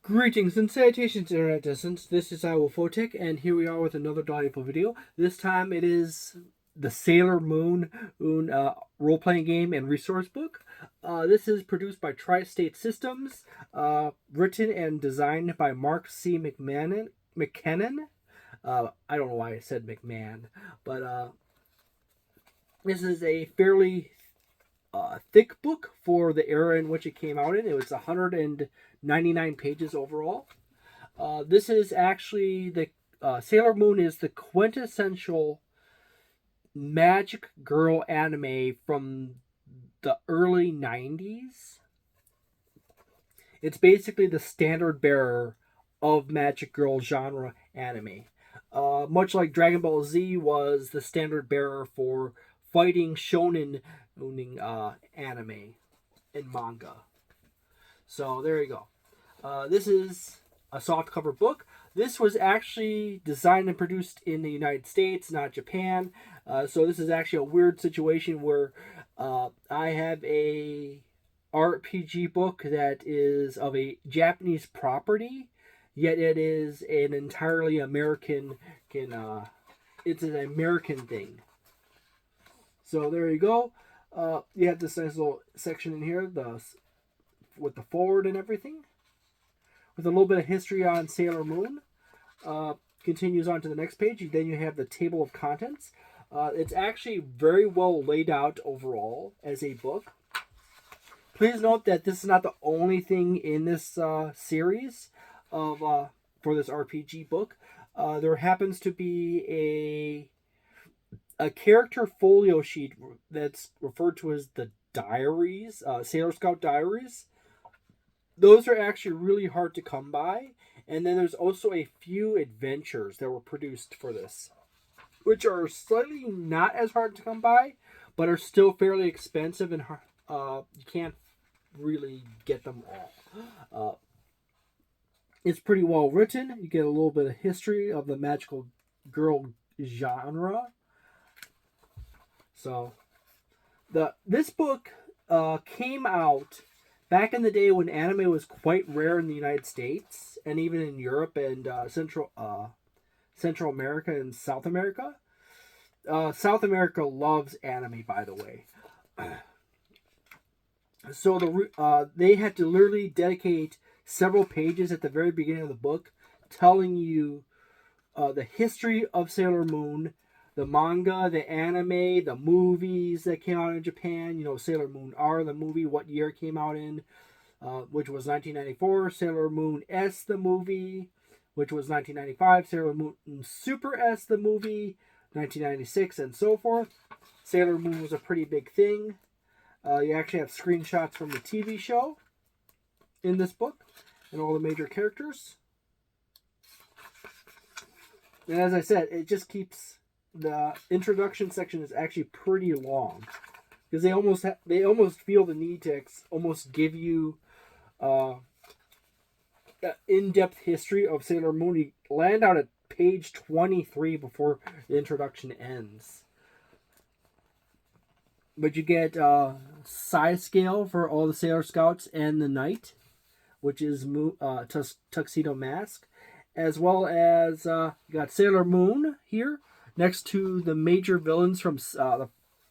Greetings and salutations, Internet Distance. This is Wolfphototech, and here we are with another delightful video. This time it is the Sailor Moon role-playing game and resource book. This is produced by Tri-State Systems, written and designed by Mark C. McKinnon. I don't know why I said McMahon, but this is a fairly thick book for the era in which it came out in. It was 199 pages overall. This is actually the Sailor Moon is the quintessential magic girl anime from the early 90s. It's basically the standard bearer of magic girl genre anime. Much like Dragon Ball Z was the standard bearer for fighting shonen anime and manga. So there you go. This is a softcover book. This was actually designed and produced in the United States, not Japan. So this is actually a weird situation where I have a RPG book that is of a Japanese property, yet it is an entirely American. It's an American thing. So there you go. You have this nice little section in here, with the forward and everything, with a little bit of history on Sailor Moon. Continues on to the next page. Then you have the table of contents. It's actually very well laid out overall as a book. Please note that this is not the only thing in this series of for this RPG book. There happens to be a character folio sheet that's referred to as the diaries, Sailor Scout diaries. Those are actually really hard to come by. And then there's also a few adventures that were produced for this, which are slightly not as hard to come by, but are still fairly expensive, and you can't really get them all. It's pretty well written. You get a little bit of history of the magical girl genre. So, this book came out back in the day when anime was quite rare in the United States and even in Europe and Central America and South America. South America loves anime, by the way. So they had to literally dedicate several pages at the very beginning of the book telling you the history of Sailor Moon, the manga, the anime, the movies that came out in Japan. You know, Sailor Moon R, the movie, what year it came out in, which was 1994. Sailor Moon S, the movie, which was 1995. Sailor Moon Super S, the movie, 1996, and so forth. Sailor Moon was a pretty big thing. You actually have screenshots from the TV show in this book and all the major characters. And as I said, it just keeps... The introduction section is actually pretty long because they almost feel the need to almost give you an in-depth history of Sailor Moon. You land out at page 23 before the introduction ends. But you get size scale for all the Sailor Scouts and the Knight, which is Tuxedo Mask, as well as you got Sailor Moon here, next to the major villains from the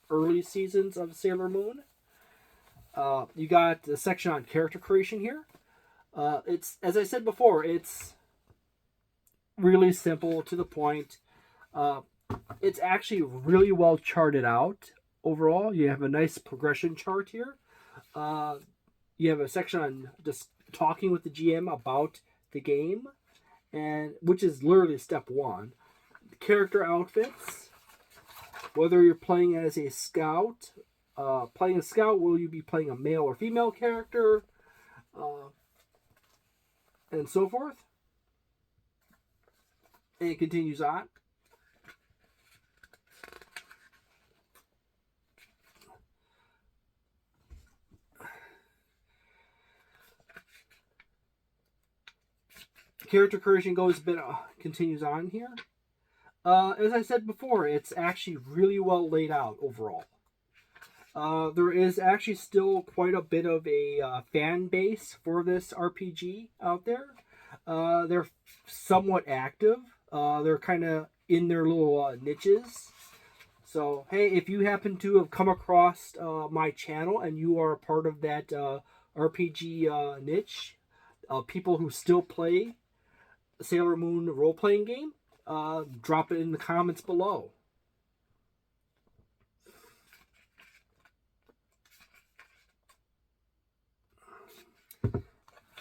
early seasons of Sailor Moon. You got the section on character creation here. It's, as I said before, it's really simple, to the point. It's actually really well charted out overall. You have a nice progression chart here. You have a section on just talking with the GM about the game, and which is literally step one. Character outfits, whether you're playing as a scout, will you be playing a male or female character, and so forth. And it continues on. Character creation continues on here. As I said before, it's actually really well laid out overall. There is actually still quite a bit of a fan base for this RPG out there. They're somewhat active. They're kind of in their little niches. So, hey, if you happen to have come across my channel and you are a part of that RPG niche, people who still play Sailor Moon role-playing game, drop it in the comments below.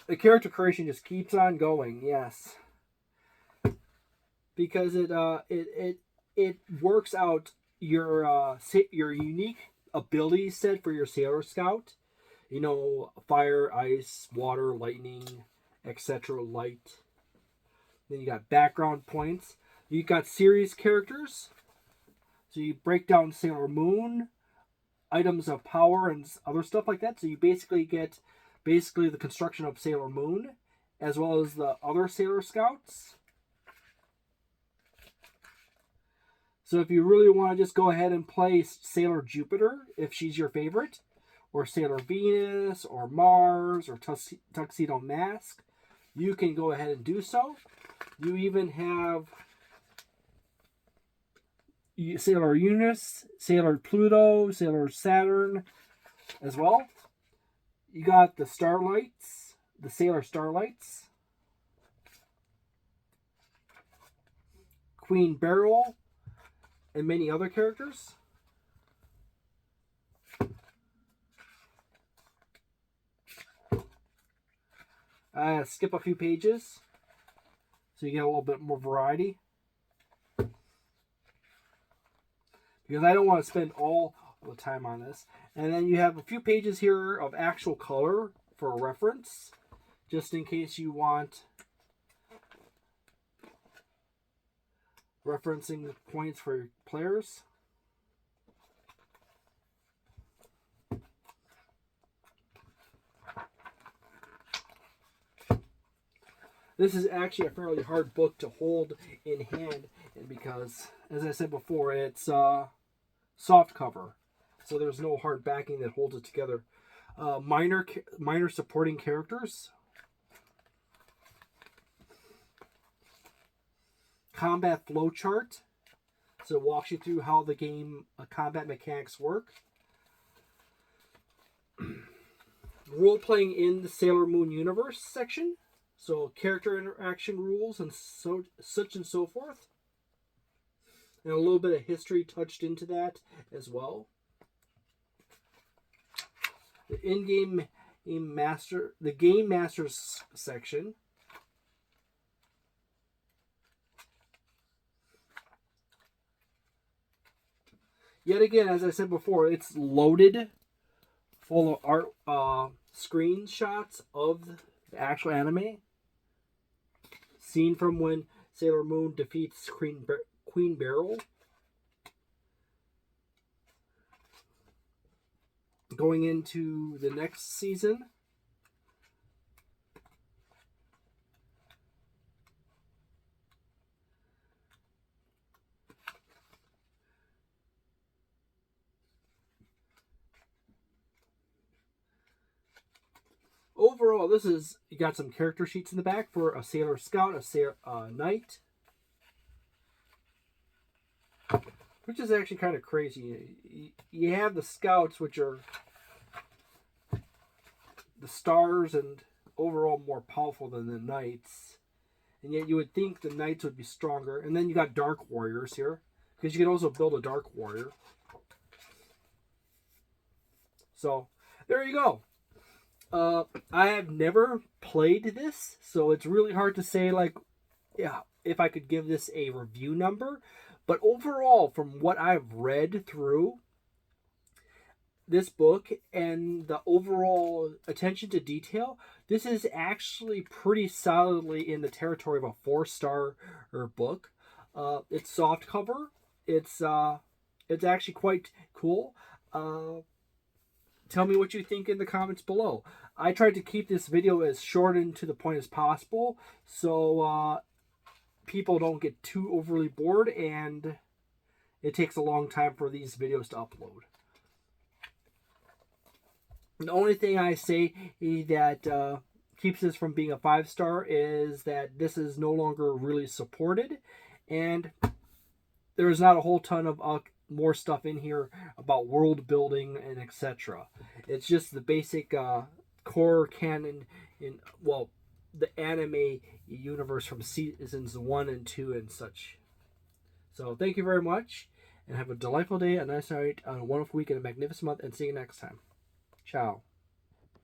The character creation just keeps on going, yes, because it works out your unique ability set for your Sailor Scout. You know, fire, ice, water, lightning, etc. Light. Then you got background points. You got series characters. So you break down Sailor Moon, items of power, and other stuff like that. So you basically get the construction of Sailor Moon, as well as the other Sailor Scouts. So if you really want to just go ahead and play Sailor Jupiter, if she's your favorite, or Sailor Venus, or Mars, or Tuxedo Mask, you can go ahead and do so. You even have Sailor Uranus, Sailor Pluto, Sailor Saturn as well. You got the Starlights, the Sailor Starlights, Queen Beryl, and many other characters. Skip a few pages so you get a little bit more variety. Because I don't want to spend all the time on this. And then you have a few pages here of actual color for reference, just in case you want referencing points for your players. This is actually a fairly hard book to hold in hand, and because, as I said before, it's soft cover, so there's no hard backing that holds it together. Minor supporting characters, combat flowchart, so it walks you through how the game combat mechanics work. Role-playing in the Sailor Moon universe section. So character interaction rules and such and so forth. And a little bit of history touched into that as well. The in-game Game Masters section. Yet again, as I said before, it's loaded full of art screenshots of the actual anime. Scene from when Sailor Moon defeats Queen Beryl. Going into the next season. Overall, you got some character sheets in the back for a Sailor Scout, a Sailor Knight, which is actually kind of crazy. You have the Scouts, which are the stars and overall more powerful than the Knights, and yet you would think the Knights would be stronger. And then you got Dark Warriors here, because you can also build a Dark Warrior. So there you go. I have never played this, so it's really hard to say, like, yeah, if I could give this a review number. But overall, from what I've read through this book and the overall attention to detail, this is actually pretty solidly in the territory of a 4-star book. It's soft cover. It's actually quite cool. Tell me what you think in the comments below. I tried to keep this video as short and to the point as possible, so people don't get too overly bored, and it takes a long time for these videos to upload. The only thing I say that keeps this from being a 5-star is that this is no longer really supported, and there is not a whole ton of more stuff in here about world building and etc. It's just the basic core canon in, well, the anime universe from seasons 1 and 2 and such. So thank you very much, and have a delightful day, a nice night, a wonderful week, and a magnificent month, and see you next time. Ciao.